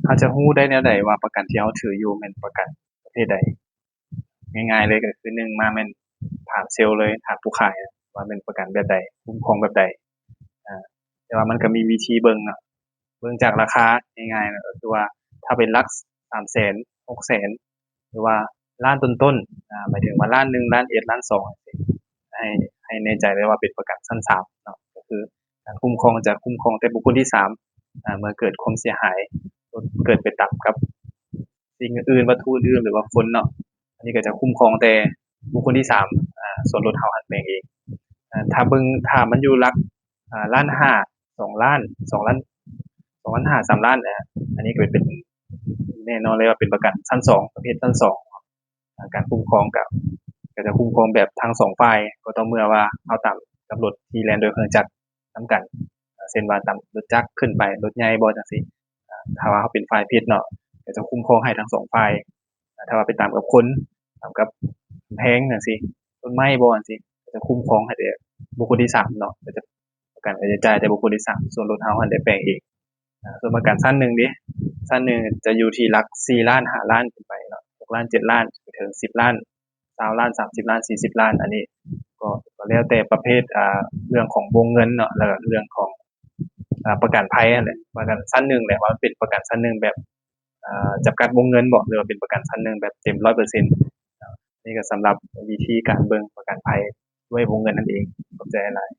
เราจะรู้ได้แนวใดว่าประกันที่เราถืออยู่แม่นประกันประเภทใดง่ายๆเลยก็คือ1มาแม่นถามเซลล์เลยถามผู้ขายว่าเป็นประกันแบบใดคุ้มครองแบบใดอาแต่ว่ามันก็มีวิธีเบิ่งเนาะเบิ่งจากราคาง่ายๆก็คือว่าถ้าเป็นหลัก300,000 600,000หรือว่าล้านต้นๆหมายถึงว่าล้าน1ล้าน1ล้าน2จั่งซี้ให้แน่ใจเลยว่าเป็นประกันชั้น3เนาะก็คือการคุ้มครองจะคุ้มครองแต่บุคคลที่3เมื่อเกิดความเสียหายเกิดไปตามกับสิ่งอื่นวัตถุอื่นหรือว่าคนเนาะอันนี้ก็จะคุ้มครองแต่บุคคลที่3ส่วนรถเราหั้นแบ่งเองถ้ามันอยู่หลักล้านห้า2ล้าน2ล้าน2ล้านห้า3ล้านอันนี้ก็เป็นแน่นอนเลยว่าเป็นประกันชั้น2ประเภทชั้น2การคุ้มครองก็จะคุ้มครองแบบทั้ง2ฝ่ายก็ต่อเมื่อว่าเราตามกับรถที่แล่นโดยเครื่องจักรนํกันเช่นว่าตามรถจักรขึ้นไปรถใหญ่บ่จังซี่ถ้าว่าเราเป็นฝ่ายผิดเนาะก็จะคุ้มครองให้ทั้ง2ฝ่ายถ้าว่าไปตามกับคนตามกับกำแพงจังซี่ต้นไม้บ่จังซี่ก็จะคุ้มครองให้แต่บุคคลที่3เนาะก็จะประกันก็จะจ่ายแต่บุคคลที่3ส่วนรถเราหั้นได้แปลงเองส่วนประกันชั้น1เดะชั้น1จะอยู่ที่หลัก4ล้าน5ล้านขึ้นไปเนาะ6ล้าน7ล้านไปถึง10ล้าน20ล้าน30ล้าน40ล้านอันนี้ก็แล้วแต่ประเภทเรื่องของวงเงินเนาะแล้วก็เรื่องของประกันภัยนั่นแหละประกันชั้น1แหละว่าเป็นประกันชั้น1แบบจำกัดวงเงินบ่หรือว่าเป็นประกันชั้น1แบบเต็ม 100% นี่ก็สำหรับวิธีการเบิ่งประกันภัยด้วยวงเงินนั่นเองขอบใจหลาย